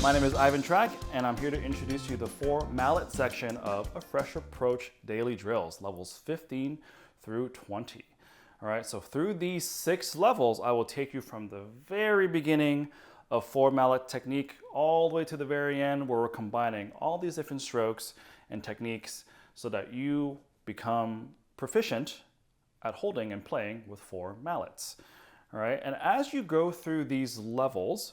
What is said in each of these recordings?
My name is Ivan Trac, and I'm here to introduce you to the 4 mallet section of a Fresh Approach daily drills, levels 15 through 20. All right, so through these 6 levels, I will take you from the very beginning of 4 mallet technique all the way to the very end, where we're combining all these different strokes and techniques so that you become proficient at holding and playing with 4 mallets. All right, and as you go through these levels,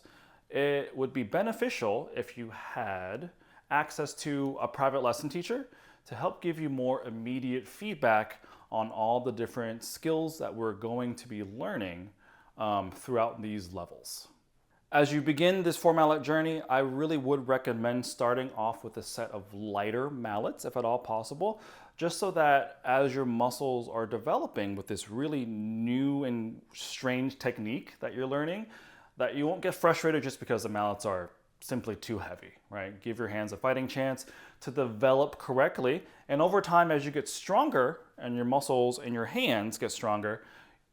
it would be beneficial if you had access to a private lesson teacher to help give you more immediate feedback on all the different skills that we're going to be learning throughout these levels. As you begin this 4 mallet journey, I really would recommend starting off with a set of lighter mallets, if at all possible, just so that as your muscles are developing with this really new and strange technique that you're learning, that you won't get frustrated just because the mallets are simply too heavy, right? Give your hands a fighting chance to develop correctly. And over time, as you get stronger and your muscles and your hands get stronger,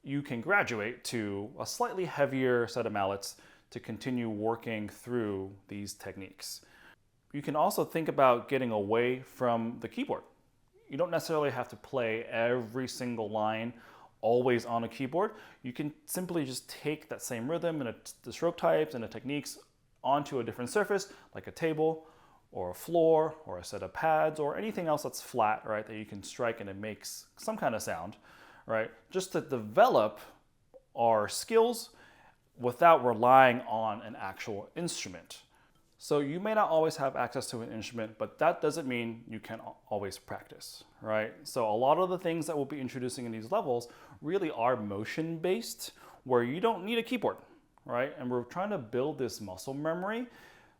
you can graduate to a slightly heavier set of mallets to continue working through these techniques. You can also think about getting away from the keyboard. You don't necessarily have to play every single line always on a keyboard. You can simply just take that same rhythm and the stroke types and the techniques onto a different surface, like a table or a floor or a set of pads or anything else that's flat, right, that you can strike and it makes some kind of sound, right? Just to develop our skills without relying on an actual instrument. So you may not always have access to an instrument, but that doesn't mean you can't always practice, right? So a lot of the things that we'll be introducing in these levels really are motion-based, where you don't need a keyboard, right? And we're trying to build this muscle memory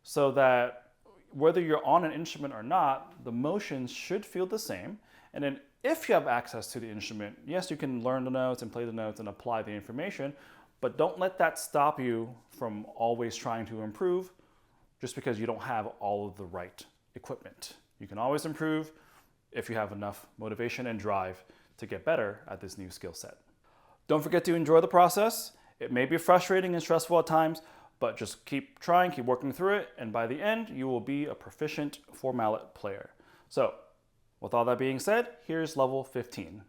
so that whether you're on an instrument or not, the motions should feel the same. And then if you have access to the instrument, yes, you can learn the notes and play the notes and apply the information, but don't let that stop you from always trying to improve just because you don't have all of the right equipment. You can always improve if you have enough motivation and drive to get better at this new skill set. Don't forget to enjoy the process. It may be frustrating and stressful at times, but just keep trying, keep working through it, and by the end, you will be a proficient 4 mallet player. So, with all that being said, here's level 15.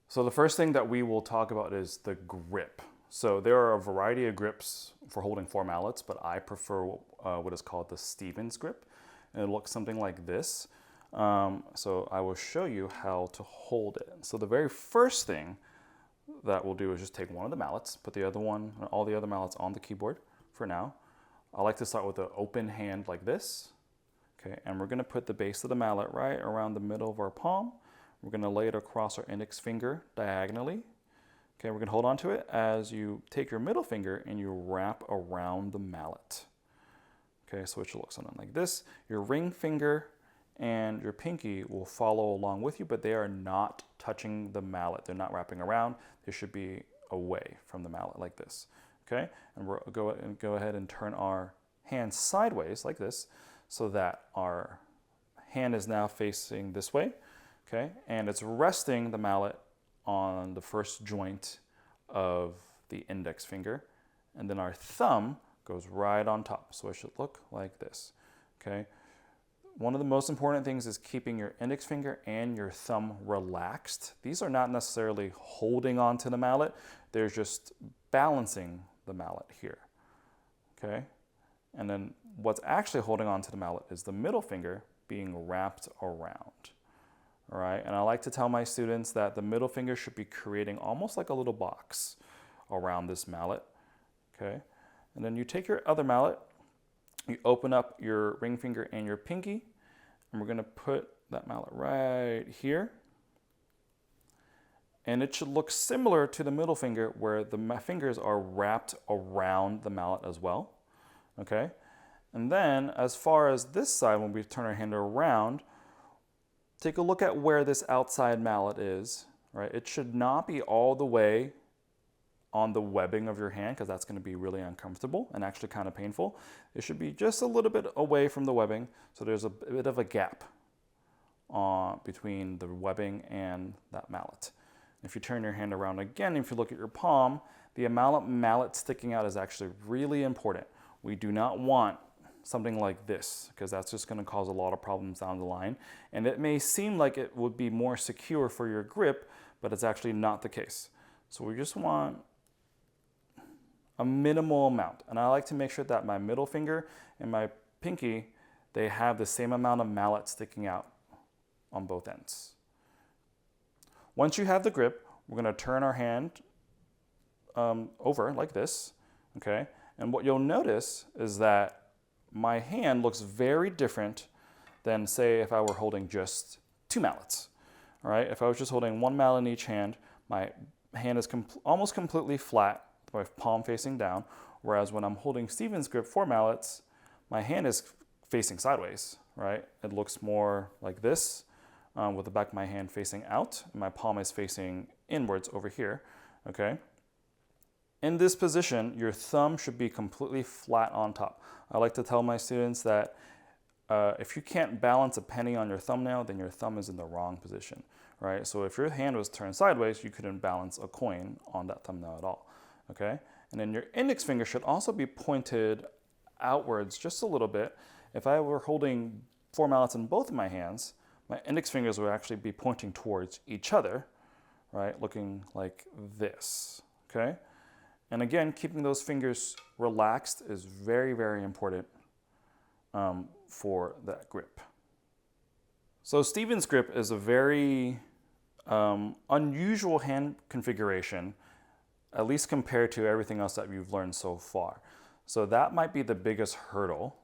So the first thing that we will talk about is the grip. So there are a variety of grips for holding 4 mallets, but I prefer what is called the Stevens grip. And it looks something like this. So I will show you how to hold it. So the very first thing that we'll do is just take one of the mallets, put the other one, all the other mallets on the keyboard for now. I like to start with an open hand like this. Okay, and we're gonna put the base of the mallet right around the middle of our palm. We're gonna lay it across our index finger diagonally. Okay, we're gonna hold on to it as you take your middle finger and you wrap around the mallet. Okay, so it should look something like this. Your ring finger and your pinky will follow along with you, but they are not touching the mallet. They're not wrapping around. They should be away from the mallet like this. Okay, and we'll go ahead and turn our hand sideways like this so that our hand is now facing this way. Okay, and it's resting the mallet on the first joint of the index finger, and then our thumb goes right on top. So it should look like this. Okay. One of the most important things is keeping your index finger and your thumb relaxed. These are not necessarily holding on to the mallet. They're just balancing the mallet here. Okay. And then what's actually holding on to the mallet is the middle finger being wrapped around. All right, and I like to tell my students that the middle finger should be creating almost like a little box around this mallet, okay? And then you take your other mallet, you open up your ring finger and your pinky, and we're gonna put that mallet right here. And it should look similar to the middle finger where the fingers are wrapped around the mallet as well, okay? And then as far as this side, when we turn our hand around, take a look at where this outside mallet is, right? It should not be all the way on the webbing of your hand because that's going to be really uncomfortable and actually kind of painful. It should be just a little bit away from the webbing, so there's a bit of a gap between the webbing and that mallet. If you turn your hand around again, if you look at your palm, the amount of mallet sticking out is actually really important. We do not want something like this, because that's just going to cause a lot of problems down the line. And it may seem like it would be more secure for your grip, but it's actually not the case. So we just want a minimal amount. And I like to make sure that my middle finger and my pinky, they have the same amount of mallet sticking out on both ends. Once you have the grip, we're going to turn our hand over like this, okay? And what you'll notice is that my hand looks very different than, say, if I were holding just 2 mallets, all right? If I was just holding 1 mallet in each hand, my hand is almost completely flat, my palm facing down, whereas when I'm holding Steven's grip 4 mallets, my hand is facing sideways, right? It looks more like this, with the back of my hand facing out, and my palm is facing inwards over here, okay? In this position, your thumb should be completely flat on top. I like to tell my students that if you can't balance a penny on your thumbnail, then your thumb is in the wrong position, right? So if your hand was turned sideways, you couldn't balance a coin on that thumbnail at all, okay? And then your index finger should also be pointed outwards just a little bit. If I were holding 4 mallets in both of my hands, my index fingers would actually be pointing towards each other, right? Looking like this, okay? And again, keeping those fingers relaxed is very, very important for that grip. So Steven's grip is a very unusual hand configuration, at least compared to everything else that you've learned so far. So that might be the biggest hurdle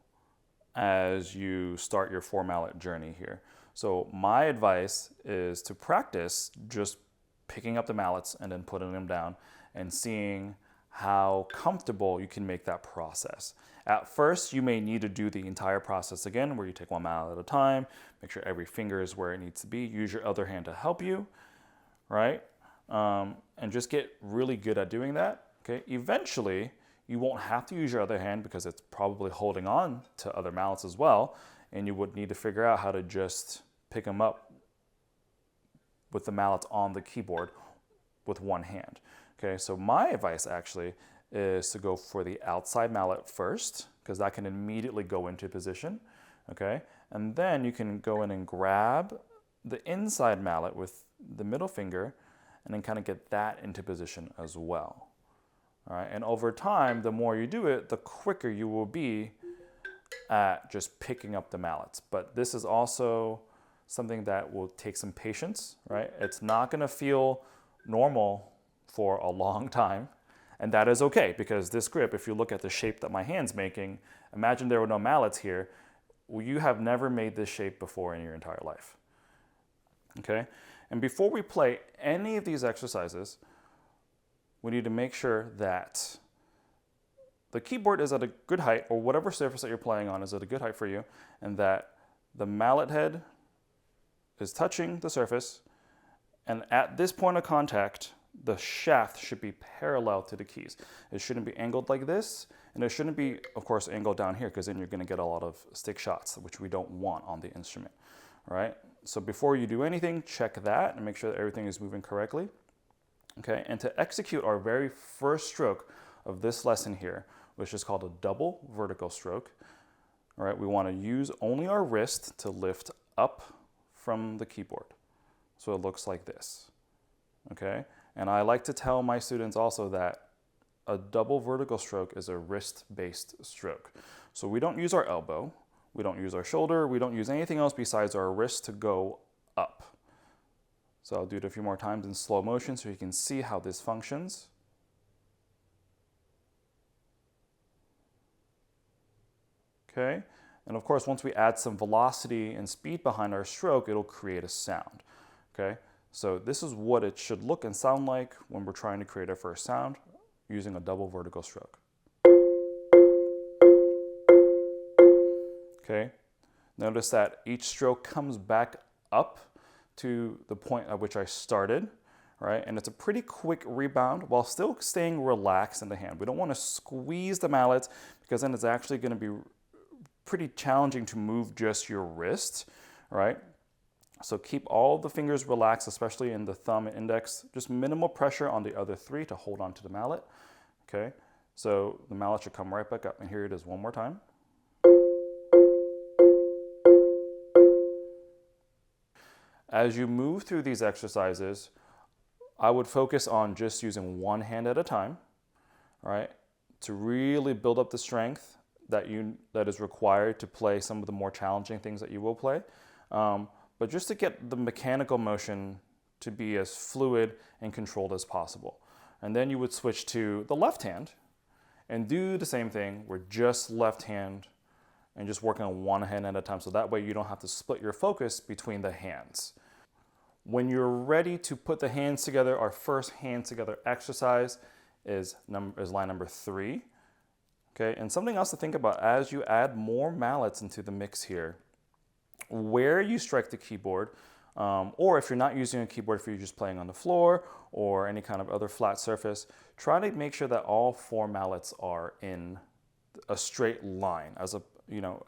as you start your 4 mallet journey here. So my advice is to practice just picking up the mallets and then putting them down and seeing how comfortable you can make that process. At first, you may need to do the entire process again, where you take 1 mallet at a time, make sure every finger is where it needs to be, use your other hand to help you, right? And just get really good at doing that, okay? Eventually, you won't have to use your other hand because it's probably holding on to other mallets as well, and you would need to figure out how to just pick them up with the mallets on the keyboard with 1 hand. Okay, so my advice actually is to go for the outside mallet first, because that can immediately go into position, okay? And then you can go in and grab the inside mallet with the middle finger and then kind of get that into position as well. All right, and over time, the more you do it, the quicker you will be at just picking up the mallets. But this is also something that will take some patience, right? It's not gonna feel normal for a long time, and that is okay, because this grip, if you look at the shape that my hand's making, imagine there were no mallets here, well, you have never made this shape before in your entire life, okay? And before we play any of these exercises, we need to make sure that the keyboard is at a good height, or whatever surface that you're playing on is at a good height for you, and that the mallet head is touching the surface, and at this point of contact, the shaft should be parallel to the keys. It shouldn't be angled like this, and it shouldn't be, of course, angled down here, because then you're going to get a lot of stick shots, which we don't want on the instrument, all right? So before you do anything, check that and make sure that everything is moving correctly, okay? And to execute our very first stroke of this lesson here, which is called a double vertical stroke, all right, we want to use only our wrist to lift up from the keyboard. So it looks like this, okay? And I like to tell my students also that a double vertical stroke is a wrist-based stroke. So we don't use our elbow, we don't use our shoulder, we don't use anything else besides our wrist to go up. So I'll do it a few more times in slow motion so you can see how this functions. Okay, and of course, once we add some velocity and speed behind our stroke, it'll create a sound, okay? So this is what it should look and sound like when we're trying to create our first sound using a double vertical stroke. Okay, notice that each stroke comes back up to the point at which I started, right? And it's a pretty quick rebound while still staying relaxed in the hand. We don't want to squeeze the mallets, because then it's actually going to be pretty challenging to move just your wrist, right? So keep all the fingers relaxed, especially in the thumb and index. Just minimal pressure on the other 3 to hold on to the mallet, okay? So the mallet should come right back up, and here it is one more time. As you move through these exercises, I would focus on just using one hand at a time, right, to really build up the strength that is required to play some of the more challenging things that you will play, but just to get the mechanical motion to be as fluid and controlled as possible. And then you would switch to the left hand and do the same thing. We're just left hand and just working on one hand at a time, so that way you don't have to split your focus between the hands. When you're ready to put the hands together, our first hands together exercise is line number 3. Okay, and something else to think about as you add more mallets into the mix here, where you strike the keyboard, or if you're not using a keyboard, if you're just playing on the floor or any kind of other flat surface, try to make sure that all 4 mallets are in a straight line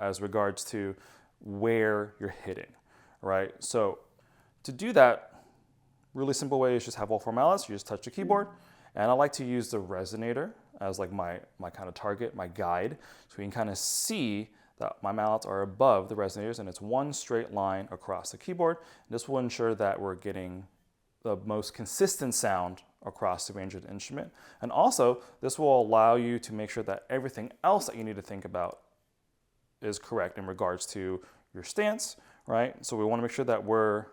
as regards to where you're hitting, right? So to do that, really simple way is just have all 4 mallets. You just touch the keyboard, and I like to use the resonator as like my kind of target, my guide, so we can kind of see that my mallets are above the resonators, and it's one straight line across the keyboard. This will ensure that we're getting the most consistent sound across the range of the instrument. And also, this will allow you to make sure that everything else that you need to think about is correct in regards to your stance, right? So we want to make sure that we're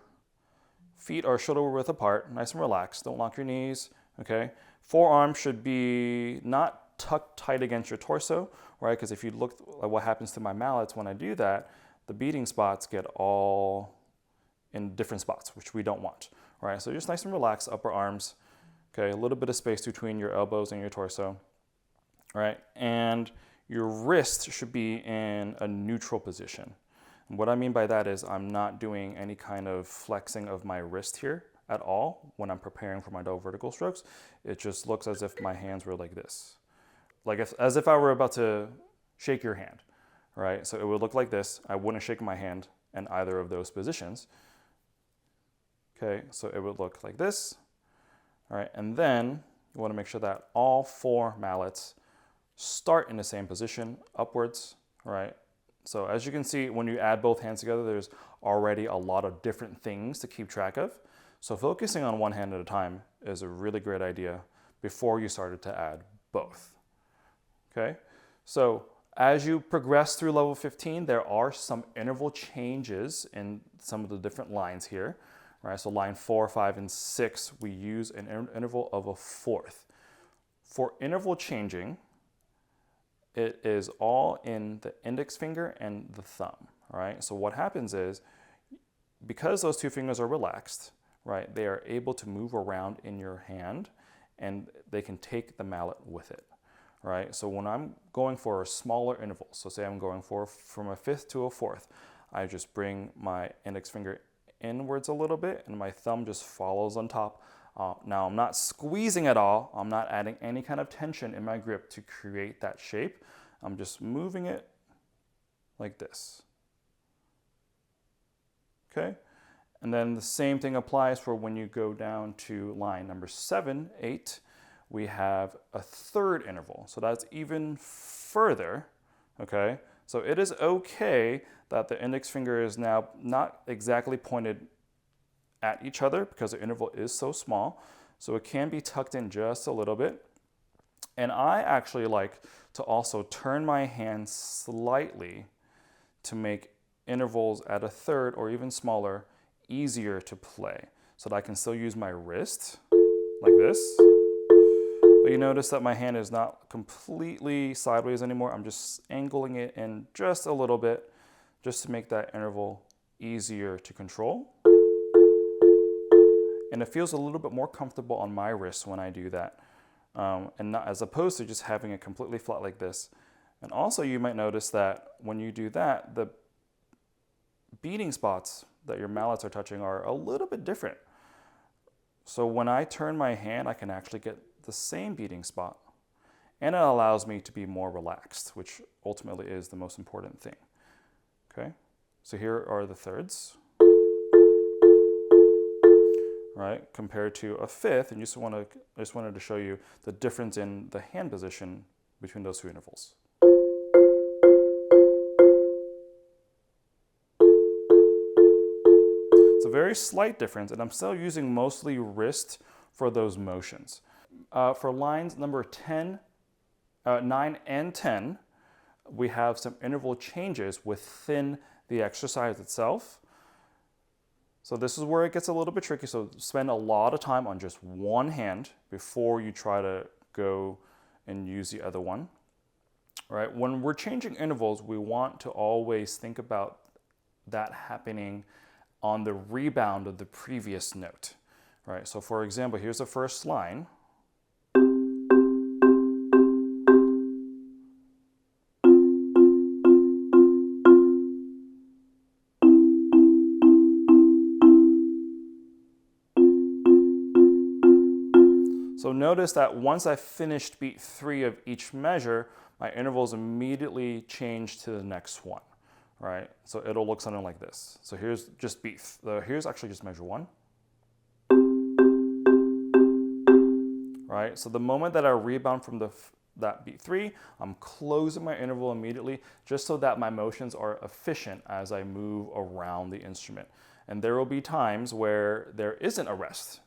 feet are shoulder width apart, nice and relaxed. Don't lock your knees, okay? Forearms should be not tucked tight against your torso, right? Because if you look at what happens to my mallets when I do that, the beating spots get all in different spots, which we don't want, right? So just nice and relaxed, upper arms, okay? A little bit of space between your elbows and your torso, all right? And your wrist should be in a neutral position. And what I mean by that is I'm not doing any kind of flexing of my wrist here at all when I'm preparing for my double vertical strokes. It just looks as if my hands were like this. As if I were about to shake your hand, right? So it would look like this. I wouldn't shake my hand in either of those positions. Okay, so it would look like this. All right, and then you want to make sure that all 4 mallets start in the same position, upwards, all right? So as you can see, when you add both hands together, there's already a lot of different things to keep track of. So focusing on one hand at a time is a really great idea before you started to add both. Okay, so as you progress through level 15, there are some interval changes in some of the different lines here, right? So line 4, 5, and 6, we use an interval of a fourth. For interval changing, it is all in the index finger and the thumb, all right? So what happens is, because those 2 fingers are relaxed, right, they are able to move around in your hand, and they can take the mallet with it. Right, so when I'm going for a smaller interval, so say I'm going from a 5th to a 4th, I just bring my index finger inwards a little bit and my thumb just follows on top. Now I'm not squeezing at all, I'm not adding any kind of tension in my grip to create that shape. I'm just moving it like this. Okay, and then the same thing applies for when you go down to line number 7, 8. We have a 3rd interval. So that's even further, okay? So it is okay that the index finger is now not exactly pointed at each other because the interval is so small. So it can be tucked in just a little bit. And I actually like to also turn my hand slightly to make intervals at a 3rd or even smaller easier to play. So that I can still use my wrist like this. But you notice that my hand is not completely sideways anymore. I'm just angling it in just a little bit just to make that interval easier to control. And it feels a little bit more comfortable on my wrist when I do that. And not as opposed to just having it completely flat like this. And also you might notice that when you do that, the beating spots that your mallets are touching are a little bit different. So when I turn my hand, I can actually get the same beating spot, and it allows me to be more relaxed, which ultimately is the most important thing. Okay, so here are the 3rds, right, compared to a 5th, and I just wanted to show you the difference in the hand position between those two intervals. It's a very slight difference, and I'm still using mostly wrist for those motions. For lines number 10, 9 and 10, we have some interval changes within the exercise itself. So this is where it gets a little bit tricky. So spend a lot of time on just one hand before you try to go and use the other one. All right, when we're changing intervals, we want to always think about that happening on the rebound of the previous note. All right, so for example, here's the first line. So notice that once I finished beat 3 of each measure, my intervals immediately change to the next one, right? So it'll look something like this. So here's just here's actually just measure 1. Right, so the moment that I rebound from that beat 3, I'm closing my interval immediately just so that my motions are efficient as I move around the instrument. And there will be times where there isn't a rest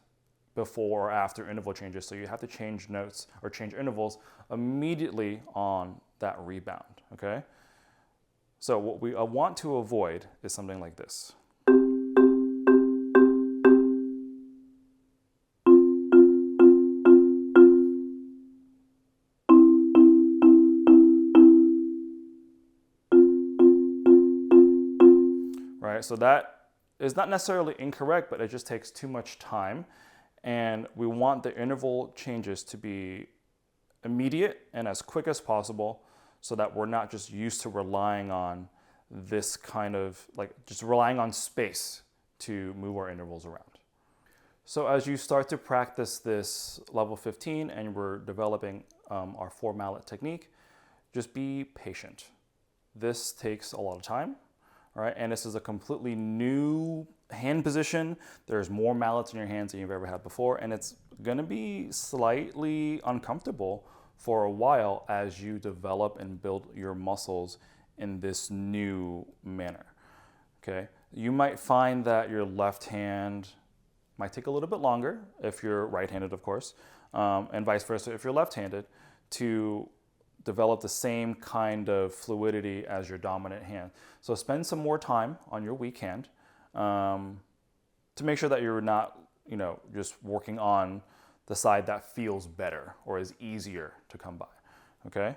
before or after interval changes, so you have to change notes or change intervals immediately on that rebound, okay? So what we want to avoid is something like this. Right, so that is not necessarily incorrect, but it just takes too much time. And we want the interval changes to be immediate and as quick as possible so that we're not just used to relying on this kind of, like just relying on space to move our intervals around. So as you start to practice this level 15 and we're developing our 4 mallet technique, just be patient. This takes a lot of time. All right, and this is a completely new hand position. There's more mallets in your hands than you've ever had before, and it's gonna be slightly uncomfortable for a while as you develop and build your muscles in this new manner, okay? You might find that your left hand might take a little bit longer if you're right-handed, of course, and vice versa if you're left-handed, to develop the same kind of fluidity as your dominant hand. So spend some more time on your weak hand to make sure that you're not, just working on the side that feels better or is easier to come by, okay?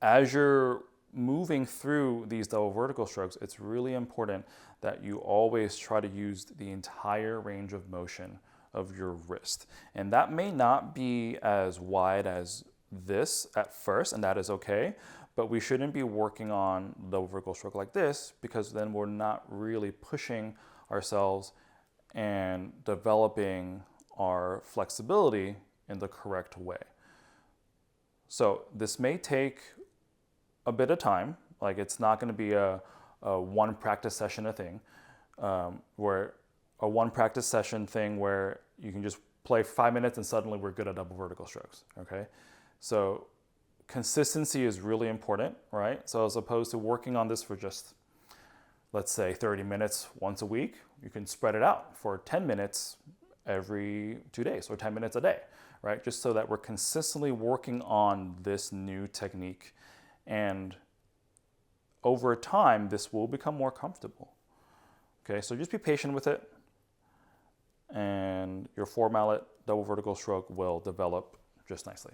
As you're moving through these double vertical strokes, it's really important that you always try to use the entire range of motion of your wrist. And that may not be as wide as this at first, and that is okay, but we shouldn't be working on the vertical stroke like this because then we're not really pushing ourselves and developing our flexibility in the correct way. So this may take a bit of time. Like it's not going to be a one practice session thing, where you can just play 5 minutes and suddenly we're good at double vertical strokes, okay? So consistency is really important, right? So as opposed to working on this for just, let's say 30 minutes once a week, you can spread it out for 10 minutes every 2 days or 10 minutes a day, right? Just so that we're consistently working on this new technique, and over time, this will become more comfortable. Okay, so just be patient with it, and your 4 mallet double vertical stroke will develop just nicely.